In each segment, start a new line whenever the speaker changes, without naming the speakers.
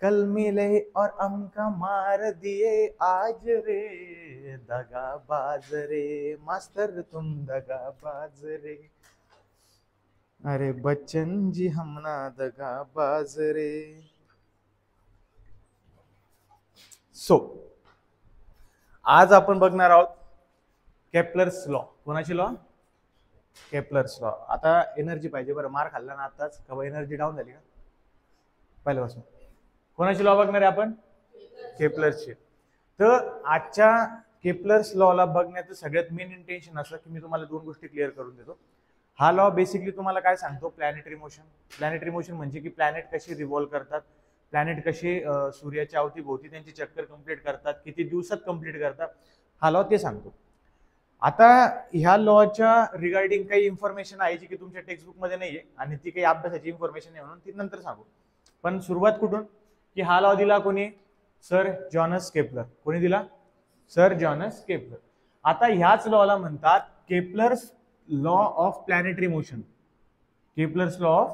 कल मिले और हमका मार दिए आज रे, दगाबाज रे मास्टर तुम दगाबाज रे, अरे बच्चन जी हम ना दगाबाज रे. सो आज आपण बघणार आहोत केपलर्स लॉ. कोणाची लॉ? Kepler's law. आता एनर्जी पाहिजे बरं, मार खाल्ला ना आताच का एनर्जी डाऊन झाली का पहिल्यापासून. कोणाची लॉ बघणार आहे आपण? केपलर्सची. तर आजच्या केपलर्स लॉला बघण्याचं सगळ्यात मेन इंटेन्शन असं की मी तुम्हाला दोन गोष्टी क्लिअर करून देतो. हा लॉ बेसिकली तुम्हाला काय सांगतो? Planetary motion. प्लॅनेटरी मोशन म्हणजे की प्लॅनेट कशी रिव्हॉल्व करतात, प्लॅनेट कसे सूर्याच्या अवतीभोवती त्यांची चक्कर कंप्लीट करतात, किती दिवसात कंप्लीट करतात, हा लॉ ते सांगतो. आता ह्या लॉच्या रिगार्डिंग काही इन्फॉर्मेशन आहे जी की तुमच्या टेक्स्टबुक मध्ये नाहीये आणि ती काही अभ्यासाची इन्फॉर्मेशन आहे म्हणून ती नंतर सांगू. पण सुरुवात कुठून? की हा लॉ दिला कोणी? Sir Johannes Kepler. कोणी दिला? Sir Johannes Kepler. आता ह्याच लॉला म्हणतात Kepler's law of planetary motion. Kepler's law of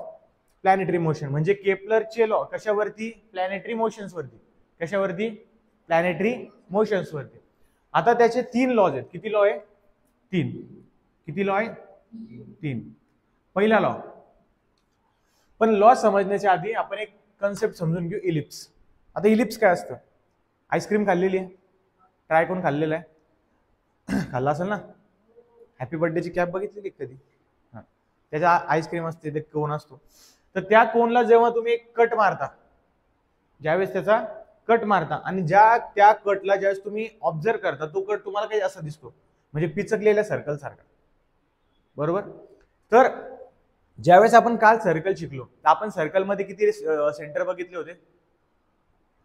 planetary motion म्हणजे केपलरचे लॉ कशावरती? प्लॅनेटरी मोशन्स वरती. कशावरती? प्लॅनेटरी मोशन्स वरती. आता त्याचे 3 लॉज आहेत. किती लॉ आहे? 3. किती लॉ आहे? 3. पहिला लॉ. पण लॉ समजण्याच्या आधी आपण एक कन्सेप्ट समजून घेऊ, इलिप्स. आता इलिप्स काय असतं? आईस्क्रीम खाल्लेली आहे, ट्राय करून खाल्लेलं आहे, खाल्ला असेल ना. हॅपी बर्थडेची कॅप बघितलेली कधी? हा, त्याच्या आईस्क्रीम असते, ते कोन असतो. तर त्या कोनला जेव्हा तुम्ही एक कट मारता, ज्यावेळेस त्याचा कट मारता आणि त्या कटला ज्यावेळेस तुम्ही ऑब्झर्व करता, तो कट तुम्हाला काही असा दिसतो, म्हणजे पिचकलेल्या सर्कल सारखा. बरोबर? तर ज्यावेळेस आपण काल सर्कल शिकलो, तर आपण सर्कलमध्ये किती सेंटर बघितले होते?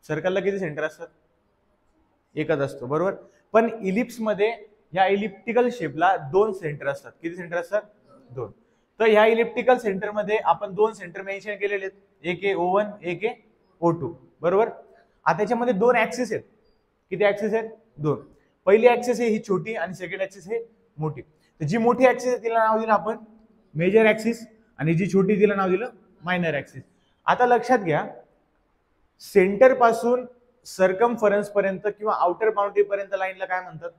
सर्कलला किती सेंटर असतात? एकच असतो. बरोबर? पण इलिप्स मध्ये या इलिप्टिकल शेपला 2 सेंटर असतात. किती सेंटर असतात? 2. तर ह्या इलिप्टिकल सेंटर मध्ये आपण 2 सेंटर मेन्शन केलेले आहेत. एक आहे O1, एक आहे O2. बरोबर? आता त्याच्यामध्ये 2 ऍक्सिस आहेत. किती ऍक्सिस आहेत? 2. पहिली ऍक्सिस आहे ही छोटी आणि सेकंड ऍक्सिस आहे मोठी. तर जी मोठी ऍक्सिस आहे तिला नाव दिलं आपण मेजर ऍक्सिस आणि जी छोटी तिला नाव दिलं मायनर ऍक्सिस. आता लक्षात घ्या, सेंटर पासून सर्कमफरन्स पर्यंत किंवा आउटर बाउंड्री पर्यंत लाईनला काय म्हणतात?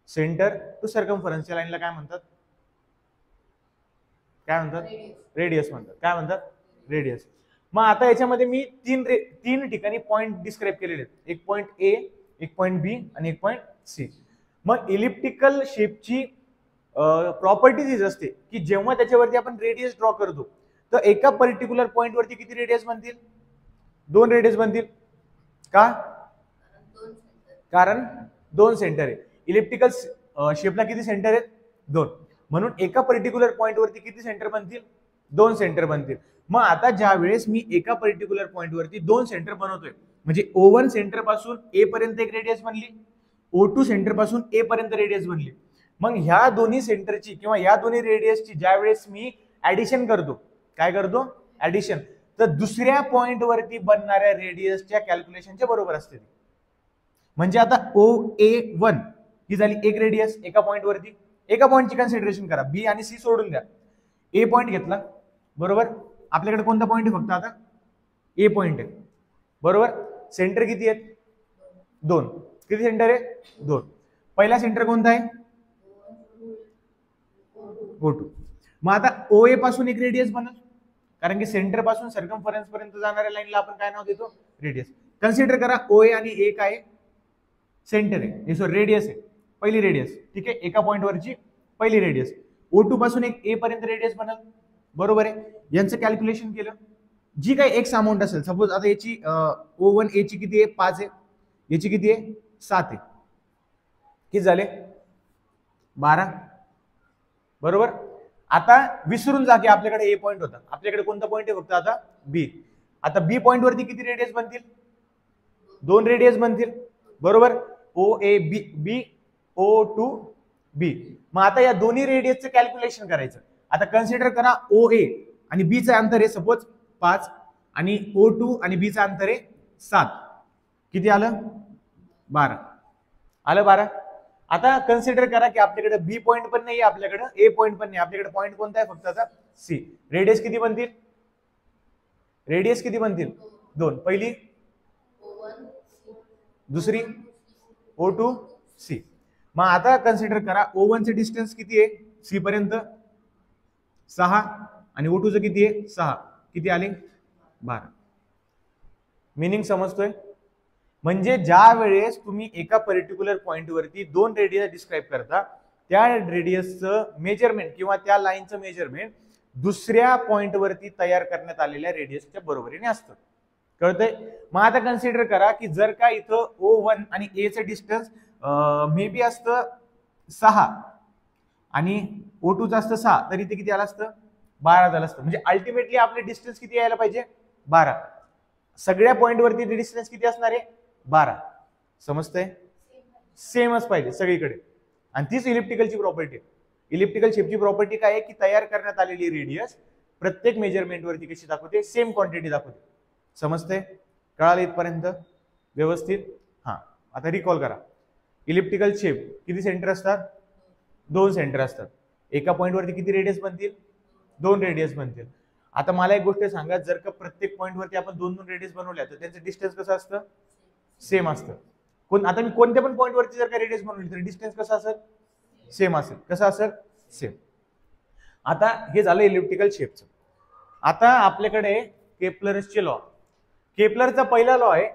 सेंटर टू सर्कमफरन्सच्या लाईनला काय म्हणतात? काय म्हणतात? रेडियस म्हणतात. काय म्हणतात? रेडियस. मग आता याच्यामध्ये मी 3 ठिकाणी पॉइंट डिस्क्राईब केलेले आहेत. एक पॉइंट ए, एक पॉइंट बी आणि एक पॉइंट सी. मग इलिप्टिकल शेपची प्रॉपर्टीज असते की जेव्हा त्याच्यावरती आपण रेडियस ड्रॉ करतो तर एका पर्टिक्युलर पॉइंट वरती किती रेडियस बनतील? 2 रेडियस बनतील. का? कारण 2 सेंटर आहे. इलिप्टिकल शेपला किती सेंटर आहेत? 2. म्हणून एका पर्टिक्युलर पॉइंट वरती किती सेंटर बनतील? 2 सेंटर बनतील. मग आता ज्या वेळेस मी एका पर्टिक्युलर पॉइंट वरती 2 सेंटर बनवतोय, म्हणजे O1 सेंटर पासून ए पर्यंत एक रेडियस बनली, O2 सेंटर पासून ए पर्यंत रेडियस बनली. मग ह्या दोन्ही सेंटरची किंवा या दोन्ही रेडियसची ज्या वेळेस मी ऍडिशन करतो, काय करतो? ऍडिशन. तर दुसऱ्या पॉइंट वरती बनणाऱ्या रेडियसच्या कॅल्क्युलेशनच्या बरोबर असते. म्हणजे आता OA1 ही झाली एक रेडियस एका पॉइंट वरती. एका पॉइंटची कन्सिडरेशन करा, बी आणि सी सोडून द्या. ए पॉइंट घेतला. बरोबर? आपल्याकडे कोणता पॉइंट आहे? फक्त आता ए पॉइंट आहे. बरोबर? सेंटर किती आहेत? 2. किती सेंटर आहे? 2. पहिला सेंटर कोणता आहे? O2. मग आता OA पासून एक रेडियस बनल, कारण की सेंटर पासून सर्कमफरन्स पर्यंत जाणाऱ्या लाईनला आपण काय नाव देतो? रेडियस. कन्सिडर करा OA आणि ए काय? सेंटर आहे, सॉरी रेडियस आहे, पहिली रेडियस. ठीक आहे, एका पॉइंट वरची पहिली रेडियस. O2 पासून एक ए पर्यंत रेडियस बनल. बरोबर आहे? यांचं कॅल्क्युलेशन केलं, जी काही एक्स अमाऊंट असेल, सपोज आता याची O1 ए ची किती आहे? 5 आहे. याची किती आहे? 7 आहे. किती झाले? 12. बरोबर? आता विसरून जा की आपल्याकडे ए पॉइंट होता. आपल्याकडे कोणता पॉइंट आहे? फक्त आता बी. आता बी पॉइंट वरती किती रेडियस बनतील? 2 रेडियस बनतील. बरोबर? OA बी O2 बी. मग आता या दोन्ही रेडियसचं कॅल्क्युलेशन करायचं. आता कन्सिडर करा OA आणि बी चं अंतर आहे सपोज 5 आणि O2 आणि बी चं अंतर आहे 7. किती आलं? 12. आलं 12. आता कन्सिडर करा की आपल्याकडे बी पॉइंट पण नाही, आपल्याकडे ए पॉइंट पण नाही. आपल्याकडे पॉइंट कोणता आहे? फक्त आता सी. रेडियस किती बनतील? रेडियस किती बनतील? दोन. पहिली, दुसरी O2C. मग आता कन्सिडर करा O1 चे डिस्टन्स किती आहे सी पर्यंत 6 आणि O2 चं किती आहे 6. किती आले 12. मिनिंग समजतोय? म्हणजे ज्या वेळेस तुम्ही एका पर्टिक्युलर पॉइंट वरती दोन रेडियस डिस्क्राइब करता, त्या रेडियसचं मेजरमेंट किंवा त्या लाईनचं मेजरमेंट दुसऱ्या पॉइंट वरती तयार करण्यात आलेल्या रेडियसच्या बरोबरीने असतं. कळतंय? मग आता कन्सिडर करा की जर का इथं O1 आणि A चं डिस्टन्स मे बी असतं 6 आणि O2 चं असतं 6, तर इथे किती आलं असतं 12 झालं असतं. म्हणजे अल्टिमेटली आपले डिस्टन्स किती यायला पाहिजे 12. सगळ्या पॉइंट वरती डिस्टन्स किती असणार आहे 12. समजतंय? सेमच पाहिजे सगळीकडे. आणि तीच इलिप्टिकलची प्रॉपर्टी आहे. इलिप्टिकल शेपची प्रॉपर्टी काय आहे की तयार करण्यात आलेली रेडियस प्रत्येक मेजरमेंट वरती कशी दाखवते, सेम क्वांटिटी दाखवते. समजतंय? कळालं इथपर्यंत व्यवस्थित? हा. आता रिकॉल करा. इलिप्टिकल शेप किती सेंटर असतात? 2 सेंटर असतात. एका पॉइंट वरती किती रेडियस बनतील? 2 रेडियस बनतील. आता मला एक गोष्ट सांगा, जर का प्रत्येक पॉइंट वरती आपण 2-2 रेडियस बनवल्या तर त्यांचं डिस्टन्स कसं असतं? सेम असतं. आता मी कोणत्या पण पॉइंट वरती जर का रेडियस बनवली तर डिस्टन्स कसं असेल? सेम असेल. कसं असेल? सेम. आता हे झालं इलिप्टिकल शेपचं. आता आपल्याकडे केप्लरचे लॉ. केप्लरचा पहिला लॉ आहे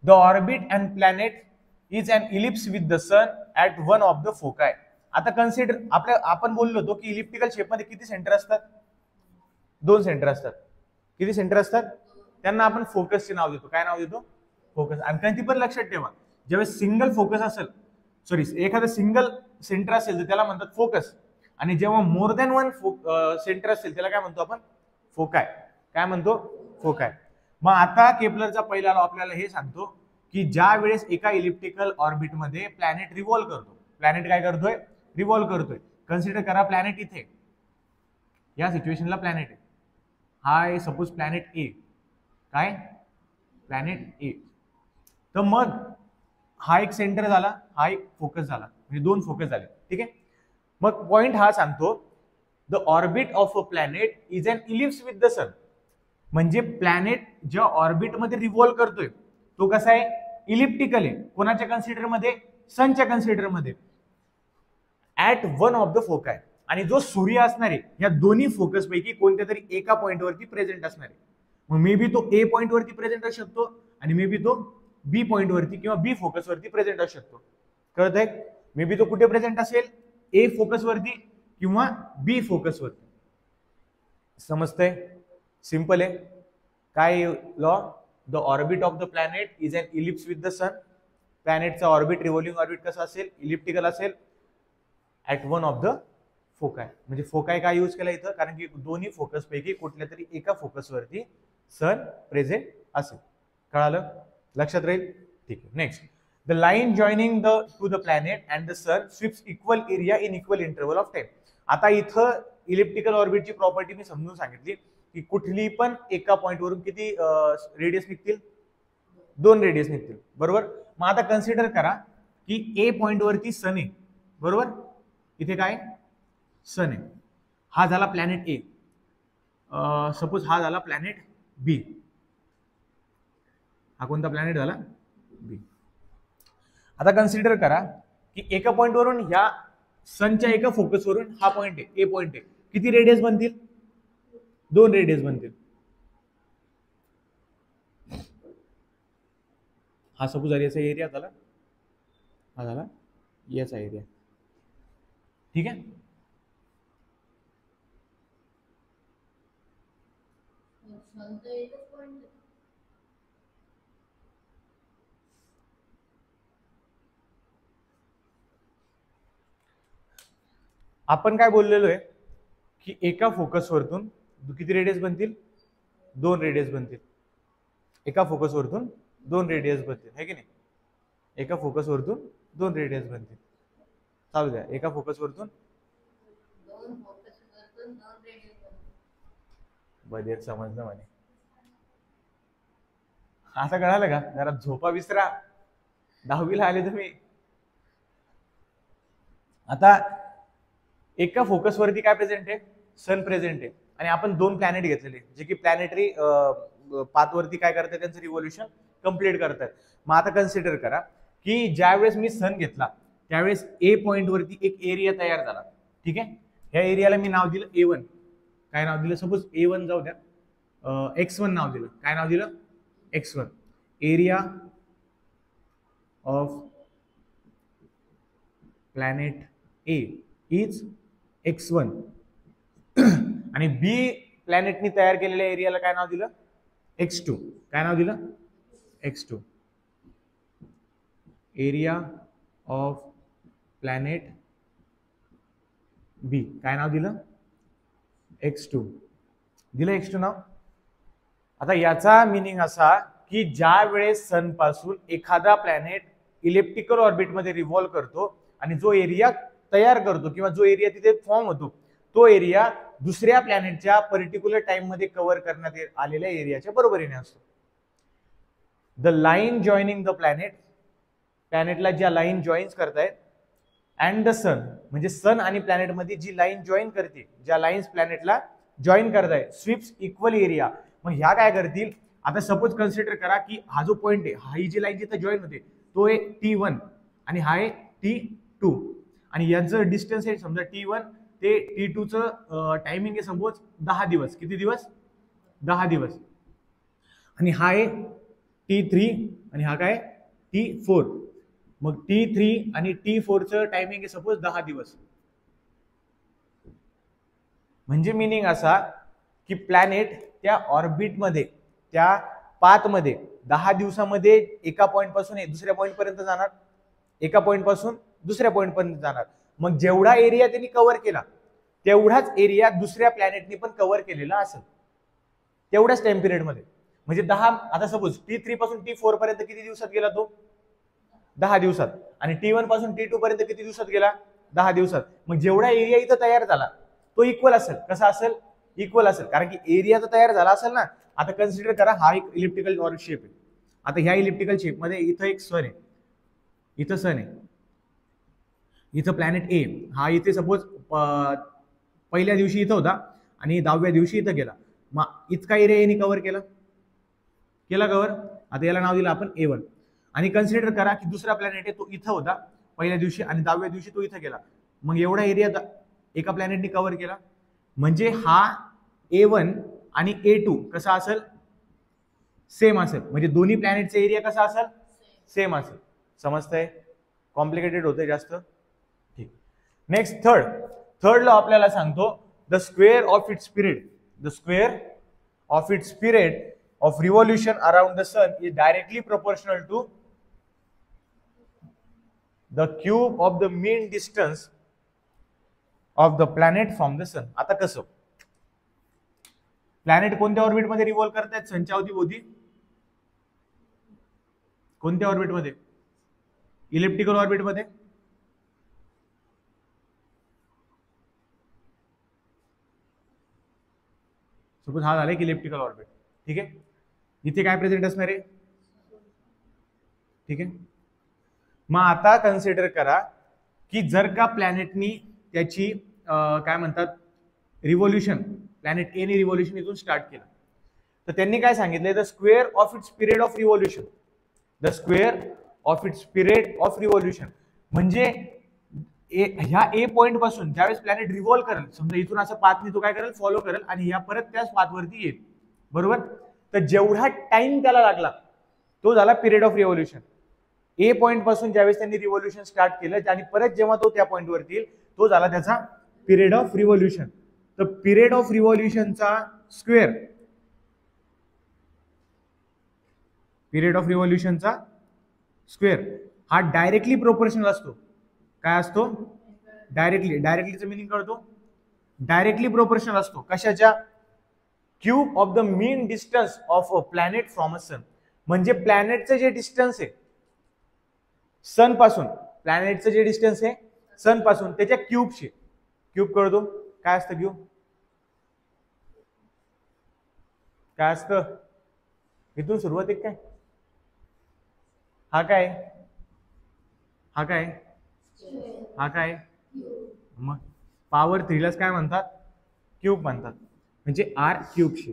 the orbit and planet is an ellipse with the sun at one of the foci. आता कन्सिडर आपण बोललो होतो की इलिप्टिकल शेप मध्ये किती सेंटर असतात? 2 सेंटर असतात. किती सेंटर असतात? त्यांना आपण फोकसचे नाव देतो. काय नाव देतो? फोकस. आणि कधी पण लक्षात ठेवा, ज्यावेळेस सिंगल फोकस असेल, सॉरी एखादं सिंगल सेंटर असेल तर त्याला म्हणतात फोकस, आणि जेव्हा मोर दॅन वन सेंटर असेल त्याला काय म्हणतो आपण? फोकाय. काय म्हणतो? फोकाय. मग आता केप्लरचा पहिला लॉ आपल्याला हे सांगतो की ज्या वेळेस एका इलिप्टिकल ऑर्बिट मध्ये प्लॅनेट रिव्हॉल्व करतो, प्लॅनेट काय करतोय? रिव्हॉल्व करतोय. कन्सिडर करा प्लॅनेट इथे, या सिच्युएशनला प्लॅनेट आहे. हा आहे सपोज प्लॅनेट ए. काय? Planet A. तर मग हा एक सेंटर झाला, हा एक फोकस झाला, म्हणजे 2 फोकस झाले. ठीक आहे. मग पॉइंट हा सांगतो the orbit of a planet is an ellipse with the sun. म्हणजे प्लॅनेट ज्या ऑर्बिट मध्ये रिव्हॉल्व करतोय तो कसा आहे? इलिप्टिकल आहे. कोणाच्या कन्सिडर मध्ये? सनच्या कन्सिडर मध्ये. At one of the foci. आणि जो सूर्य असणार आहे या दोन्ही फोकस पैकी कोणत्या तरी एका पॉइंट वरती प्रेझेंट असणार आहे. मग मे बी तो ए पॉइंट वरती प्रेझेंट असू शकतो आणि मे बी तो बी पॉइंट वरती किंवा बी फोकस वरती प्रेझेंट असू शकतो. कळतंय? मे बी तो कुठे प्रेझेंट असेल? ए फोकस वरती किंवा बी फोकस वरती. समजतंय? सिंपल आहे. काय law? The orbit of the planet is an ellipse with the sun. प्लॅनेटचा ऑर्बिट रिव्हॉल्विंग ऑर्बिट कसा असेल? इलिप्टिकल असेल at one of the foci. म्हणजे फोकाय काय यूज केला इथं? कारण की दोन्ही फोकस पैकी कुठल्या तरी एका फोकस वरती सन प्रेझेंट असेल. कळालं? लक्षात राहील? ठीक आहे. Next, the line joining to the planet and the sun sweeps equal area in equal interval of time. आता इथं इलिप्टिकल ऑर्बिटची प्रॉपर्टी मी समजून सांगितली की कुठली पण एका पॉइंट वरून किती रेडियस निघतील? 2 रेडियस निघतील. बरोबर. मग आता कन्सिडर करा की ए पॉइंट वरती सन आहे. बरोबर. इथे काय? सन आहे. हा झाला प्लॅनेट ए. सपोज हा झाला प्लॅनेट बी. हा कोणता प्लॅनेट झाला? बी. आता कन्सिडर करा की एका पॉइंट वरून ह्या सनच्या एका फोकस वरून हा पॉइंट आहे, ए पॉइंट आहे. किती रेडियस बनतील? 2 रेडियस बनतील. हा सपोज याचा एरिया झाला, हा झाला याचा एरिया. ठीक आहे. आपण काय बोललेलो आहे की एका फोकस वरतून किती रेडियस बनतील? 2 रेडियस बनतील. एका फोकस वरतून 2 रेडियस बनतील, है की नाही? एका फोकस वरतून 2 रेडियस बनतील. चालू द्या. एका फोकस वरतून 2 रेडियस. बजेट समजलं म्हणे. असं कळालं का? जरा झोपा विसरा. 10वीला आले तुम्ही. आता एका फोकस वरती काय प्रेझेंट आहे? सन प्रेझेंट आहे. आणि आपण 2 प्लॅनेट घेतलेले जे की प्लॅनेटरी पाथवरती काय करतायत, त्यांचं रिव्हॉल्युशन कम्प्लीट करतायत. मग आता कन्सिडर करा की ज्यावेळेस मी सन घेतला त्यावेळेस ए पॉइंट वरती एक एरिया तयार झाला. ठीक आहे, या एरियाला मी नाव दिलं A1. काय नाव दिलं, सपोज A1 जाऊ द्या, X1 नाव दिलं. काय नाव दिलं, X1. Area of planet A is X1 आणि बी प्लॅनेटनी तयार केलेल्या एरियाला काय नाव दिलं, X2. काय नाव दिलं, X2. एरिया ऑफ प्लॅनेट बी काय नाव दिलं, X2. दिलं X2 नाव. आता याचा मिनिंग असा की ज्या वेळेस सन पासून एखादा प्लॅनेट इलेप्टिकल ऑर्बिट मध्ये रिव्हॉल्व करतो आणि जो एरिया तयार करतो किंवा जो एरिया तिथे फॉर्म होतो तो एरिया दुसऱ्या प्लॅनेटच्या पर्टिक्युलर टाइम मध्ये कव्हर करण्यात आलेल्या एरियाच्या बरोबरीने असतो. The line joining the planet, प्लॅनेटला ज्या लाईन जॉईन्स करतायत, अँड द सन म्हणजे सन आणि प्लॅनेट मध्ये जी लाईन जॉईन करते, ज्या लाईन्स प्लॅनेटला जॉईन करतायत, स्वीप्स इक्वल एरिया. मग ह्या काय करतील, आता सपोज कन्सिडर करा की हा जो पॉइंट आहे, हा ही जी लाईन जिथे जॉईन होते तो आहे T1 आणि हा आहे T2 आणि यांचं डिस्टन्स आहे समजा T1 ते T2 चं टायमिंग आहे सपोज 10 दिवस. किती दिवस, 10 दिवस. आणि हा आहे T3 आणि हा काय T4. मग T3 आणि T4 चं टायमिंग आहे सपोज 10 दिवस. म्हणजे मिनिंग असा की प्लॅनेट त्या ऑर्बिटमध्ये, त्या पाथमध्ये 10 दिवसामध्ये एका पॉइंट पासून दुसऱ्या पॉइंट पर्यंत जाणार, एका पॉइंट पासून दुसऱ्या पॉइंट पर्यंत जाणार. मग जेवढा एरिया त्यांनी कव्हर केला तेवढाच एरिया दुसऱ्या प्लॅनेटनी पण कव्हर केलेला असेल तेवढ्याच टाइम पिरियड मध्ये. म्हणजे 10, आता सपोज T3 पासून T4 पर्यंत किती दिवसात गेला तो, 10 दिवसात. आणि T1 पासून T2 पर्यंत किती दिवसात गेला, 10 दिवसात. मग जेवढा एरिया इथं तयार झाला तो इक्वल असेल. कसा असेल, इक्वल असेल, कारण की एरिया तर तयार झाला असेल ना. आता कन्सिडर करा हा एक इलिप्टिकल ऑर शेप आहे. आता ह्या इलिप्टिकल शेप मध्ये इथं एक सन आहे, इथं सन आहे, इथं प्लॅनेट ए, हा इथे सपोज पहिल्या दिवशी इथं होता आणि 10व्या दिवशी इथं गेला. मग इतका एरिया यांनी कव्हर केला कव्हर. आता याला नाव दिलं आपण A1. आणि कन्सिडर करा की दुसरा प्लॅनेट आहे तो इथं होता पहिल्या दिवशी आणि 10व्या दिवशी तो इथं गेला. मग एवढा एरिया एका प्लॅनेटने कव्हर केला. म्हणजे हा A1 आणि A2 कसा असेल, सेम असेल. म्हणजे दोन्ही प्लॅनेटचा एरिया कसा असेल, सेम असेल. समजतंय, कॉम्प्लिकेटेड होतंय जास्त. ठीक. नेक्स्ट थर्ड लॉ आपल्याला सांगतो the square of its period, the square of its period of revolution around the sun is directly proportional to the cube of the mean distance of the planet from the sun. आता कसं, planet कोणत्या orbit मध्ये revolve करतात सनच्या अवतीभोवती, कोणत्या orbit मध्ये, elliptical orbit मध्ये. Suppose हा झाला एक इलिप्टिकल ऑर्बिट. ठीक आहे, इथे काय प्रेझेंट असणार आहे, ठीक आहे. मग आता कन्सिडर करा की जर का प्लॅनेटनी त्याची काय म्हणतात रिव्हॉल्युशन, प्लॅनेट ए ने रिव्हॉल्युशन इथून स्टार्ट केलं, तर त्यांनी काय सांगितलंय the square of its period of revolution, the square of its period of revolution. म्हणजे ह्या ए पॉइंट पासून ज्यावेळेस प्लॅनेट रिव्हॉल्व करेल, समजा इथून असं पाथनी तो काय करेल, फॉलो करेल आणि ह्या परत त्याच पाथवरती येईल, बरोबर. तर जेवढा टाइम त्याला लागला तो झाला period of revolution. A point पासून ज्यावेळेस त्यांनी रिव्हॉल्युशन स्टार्ट केलं आणि परत जेव्हा तो त्या पॉइंट वरती येईल तो झाला त्याचा पिरियड ऑफ रिव्हॉल्युशन. तर पिरियड ऑफ रिव्हॉल्युशनचा स्क्वेअर, पिरियड ऑफ रिव्हॉल्युशनचा स्क्वेअर हा डायरेक्टली प्रोपोर्शनल असतो. काय असतो, डायरेक्टलीचं मिनिंग कळतो, डायरेक्टली प्रोपोर्शनल असतो. कशाच्या, cube of the mean distance of a planet from a sun. म्हणजे प्लॅनेटचं जे डिस्टन्स आहे सन पासून, प्लॅनेटचं जे डिस्टन्स आहे सन पासून त्याच्या क्यूबशी, क्यूब कळतो काय असतं, क्यूब काय असतं, इथून सुरुवात आहे काय, हा काय, हा काय, हा काय, मग पॉवर 3 काय म्हणतात, क्यूब म्हणतात. म्हणजे R क्यूबशी.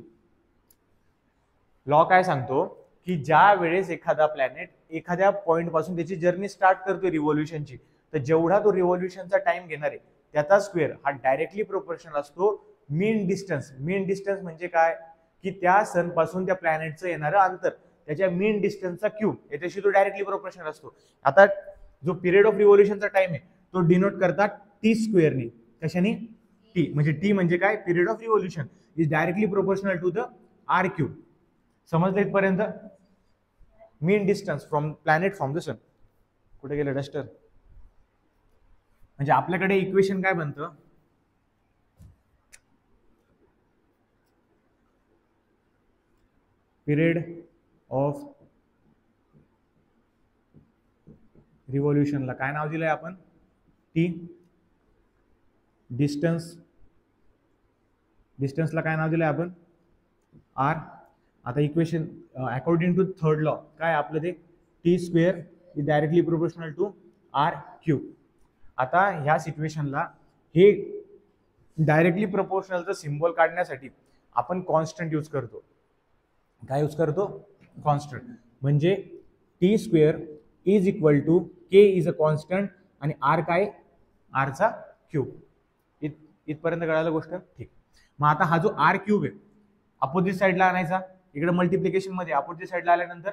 लॉ काय सांगतो की ज्या वेळेस एखादा प्लॅनेट एखाद्या पॉइंट पासून त्याची जर्नी स्टार्ट करतो रिव्हॉल्युशनची, तर जेवढा तो रिव्हॉल्युशनचा टाइम घेणार आहे त्याचा स्क्वेअर हा डायरेक्टली प्रोपोर्शनल असतो मीन डिस्टन्स. मीन डिस्टन्स म्हणजे काय की त्या सन पासून त्या प्लॅनेटचं येणारं अंतर त्याच्या मीन डिस्टन्सचा क्यूब याच्याशी तो डायरेक्टली प्रोपोर्शनल असतो. आता जो पिरियड ऑफ रिव्हॉल्युशनचा टाइम आहे तो डिनोट करतात टी स्क्वेअरनी. कशाने? टी. म्हणजे टी म्हणजे काय? Period of revolution is directly proportional to the R cube. समजलं इथपर्यंत? Mean distance from planet from the sun. कुठे गेलं डस्टर? म्हणजे आपल्याकडे इक्वेशन काय बनतं? पिरियड ऑफ रिव्हॉल्युशनला काय नाव दिलंय आपण? टी. डिस्टन्सला काय नाव दिलंय आपण? आर. आता equation according to third law काय आपलं ते? T square is directly proportional to R cube. आता ह्या सिच्युएशनला हे डायरेक्टली प्रोपोर्शनलचं सिम्बॉल काढण्यासाठी आपण कॉन्स्टंट यूज करतो. काय यूज करतो? कॉन्स्टंट. म्हणजे T square is equal to K is a constant आणि आर काय? आरचा क्यूब. इथपर्यंत कळालं गोष्ट? ठीक. मग आता हा जो आर क्यूब आहे अपोजिट साईडला आणायचा. इकडे मल्टिप्लिकेशन मध्ये, अपोजिट साईडला आल्यानंतर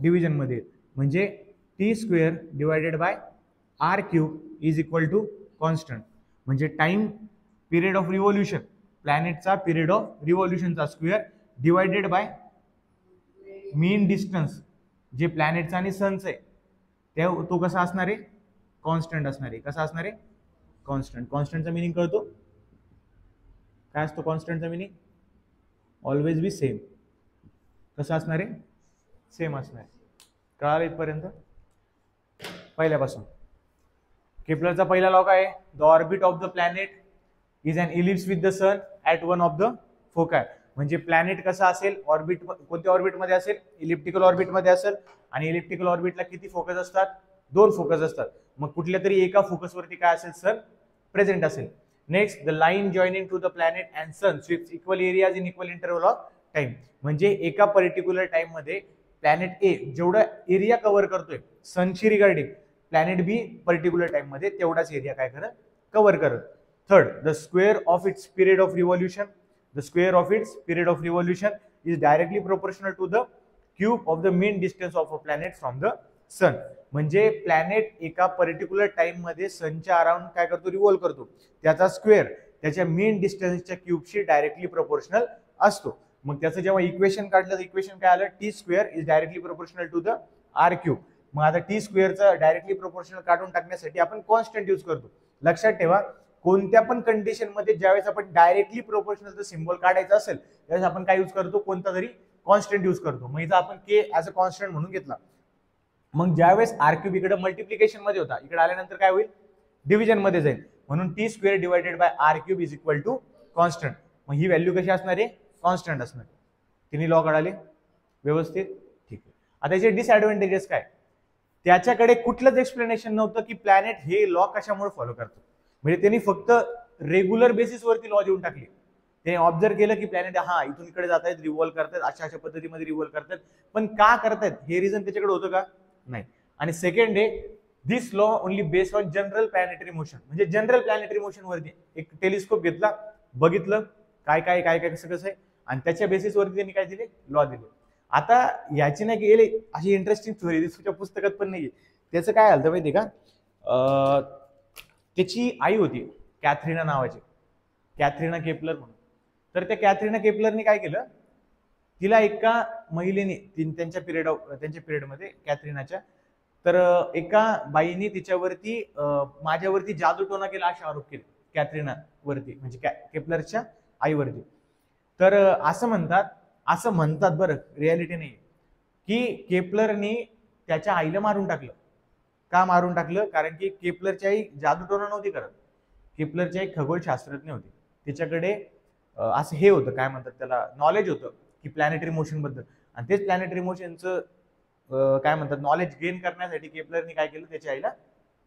डिव्हिजन मध्ये. म्हणजे T square divided by R cube is equal to constant. म्हणजे टाइम पिरियड ऑफ रिव्हॉल्युशन, प्लॅनेटचा पिरियड ऑफ रिव्हॉल्युशनचा square divided by mean distance जे प्लॅनेटचा आणि सनचा आहे तो कसा असणार आहे? कॉन्स्टंट असणार आहे. कसा असणार आहे? कॉन्स्टंट. कॉन्स्टंटचा मिनिंग कळतो? काय असतो कॉन्स्टंटचा मिनिंग? Always be same. कसं असणार आहे? सेम असणार आहे. कळालं इथपर्यंत? पहिल्यापासून केपलरचा पहिला लॉ काय आहे? The orbit of the planet is an ellipse with the sun at one of the foci. म्हणजे प्लॅनेट कसा असेल? ऑर्बिट. कोणत्या ऑर्बिटमध्ये असेल? इलिप्टिकल ऑर्बिटमध्ये असेल. आणि इलिप्टिकल ऑर्बिटला किती फोकस असतात? 2 फोकस असतात. मग कुठल्या तरी एका फोकसवरती काय असेल? सन प्रेझेंट असेल. Next, the line joining to the planet and sun sweeps equal areas in equal interval of time. म्हणजे एका पर्टिक्युलर टाइम मध्ये प्लॅनेट ए जेवढा एरिया कव्हर करतोय सनशी regarding, planet B particular time मध्ये तेवढाच एरिया काय करत? कव्हर करत. Third, the square of its period of revolution. The square of its period of revolution is directly proportional to the cube of the mean distance of a planet from the sun. म्हणजे planet एका particular time मध्ये सनच्या around काय करतो? Revolve करतो. त्याचा square त्याच्या main डिस्टन्सच्या क्यूबशी directly proportional असतो. मग त्याचं जेव्हा इक्वेशन काढलं तर इक्वेशन काय आलं? T square is directly proportional to the R cube. मग आता टी स्क्वेअरचं डायरेक्टली प्रोपोर्शनल काढून टाकण्यासाठी आपण कॉन्स्टंट यूज करतो. लक्षात ठेवा, कोणत्या पण कंडिशन मध्ये ज्यावेळेस आपण डायरेक्टली प्रोपोर्शनलचं सिम्बॉल काढायचं असेल त्यावेळेस आपण काय यूज करतो? कोणता तरी कॉन्स्टंट यूज करतो. मग इथं आपण के ऍज अ कॉन्स्टंट म्हणून घेतला. मग ज्यावेळेस आर क्यूब इकडे मल्टिप्लिकेशन मध्ये होता, इकडे आल्यानंतर काय होईल? डिव्हिजन मध्ये जाईल. म्हणून T square divided by R cube is equal to constant. मग ही व्हॅल्यू कशी असणार आहे? कॉन्स्टंट असणार. तिन्ही लॉ कळाले व्यवस्थित? ठीक आहे. आता याचे डिसएडव्हान्टेजेस काय? त्याच्याकडे कुठलंच एक्सप्लेनेशन नव्हतं की प्लॅनेट हे लॉ कशामुळे फॉलो करतो. म्हणजे त्यांनी फक्त रेग्युलर बेसिसवरती लॉ देऊन टाकले. त्याने ऑब्झर्व केलं की प्लॅनेट हा इथून इकडे जात आहेत, रिव्हॉल्व करतात, अशा पद्धतीमध्ये रिव्हॉल्व करतात. पण का करतायत हे रिझन त्याच्याकडे होतं का? नाही. आणि सेकंड आहे, this law only based on general planetary motion. म्हणजे जनरल प्लॅनेटरी मोशन वरती एक टेलिस्कोप घेतला, बघितलं काय काय काय काय कसं कसं आहे, आणि त्याच्या बेसिसवरती त्यांनी काय दिले? लॉ दिले. आता याची नाही गेले अशी इंटरेस्टिंग स्टोरी तुमच्या पुस्तकात पण नाहीये. त्याचं काय झालं माहिती का? त्याची आई होती कॅथरीना नावाची, कॅथरीना केपलर म्हणून. तर त्या कॅथरीना केपलरने काय केलं? तिला एका महिलेने त्यांच्या पिरियडमध्ये कॅथरीनाच्या, तर एका बाईने तिच्यावरती माझ्यावरती जादूटोना केला असे आरोप केले कॅथरीना वरती, म्हणजे केपलरच्या आईवरती. तर असं म्हणतात बरं, रियालिटी नाही, की केपलरने त्याच्या आईला मारून टाकलं. का मारून टाकलं? कारण की केपलरची आई जादूटोना नव्हती करत. केपलरची आई खगोलशास्त्रज्ञ होती. तिच्याकडे असं हे होतं, काय म्हणतात त्याला, नॉलेज होतं की प्लॅनेटरी मोशन बद्दल. आणि तेच प्लॅनेटरी मोशनचं काय म्हणतात नॉलेज गेन करण्यासाठी केपलरने काय केलं? त्याच्या आईला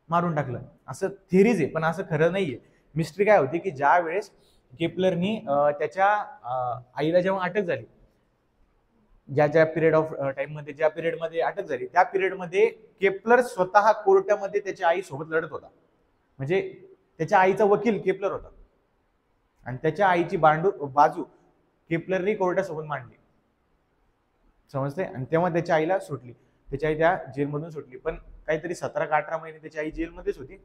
मारून टाकलं. असं थिअरीज आहे, पण असं खरं नाहीये. मिस्ट्री काय होती की ज्या वेळेस केपलरनी त्याच्या आईला जेव्हा अटक झाली ज्या ज्या पिरियड ऑफ टाइममध्ये ज्या पिरियडमध्ये अटक झाली त्या पिरियडमध्ये केपलर स्वतः कोर्टामध्ये त्याच्या आई सोबत लढत होता. म्हणजे त्याच्या आईचा वकील केपलर होता आणि त्याच्या आईची बाजू केपलरनी कोर्टासोबत मांडली. समजते. आणि तेव्हा त्याच्या आईला सुटली. त्याची आई त्या जेलमधून सुटली. पण काहीतरी 17 का 18 महिने त्याची आई जेलमध्येच होती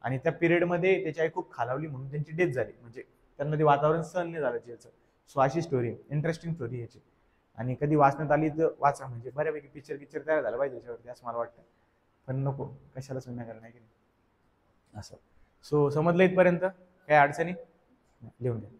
आणि त्या पिरियडमध्ये त्याची आई खूप खालावली म्हणून त्यांची डेथ झाली. म्हणजे त्यांना ते वातावरण सहन नाही झालं जेलचं. सो अशी स्टोरी आहे. इंटरेस्टिंग स्टोरी ह्याची. आणि कधी वाचण्यात आली तर वाचा. म्हणजे बऱ्यापैकी पिक्चर तयार झाला पाहिजे याच्यावरती असं मला वाटतं. पण नको कशाला सुन्न करणं आहे की नाही असं. सो समजलं इथपर्यंत? काही अडचणी लिहून घ्या.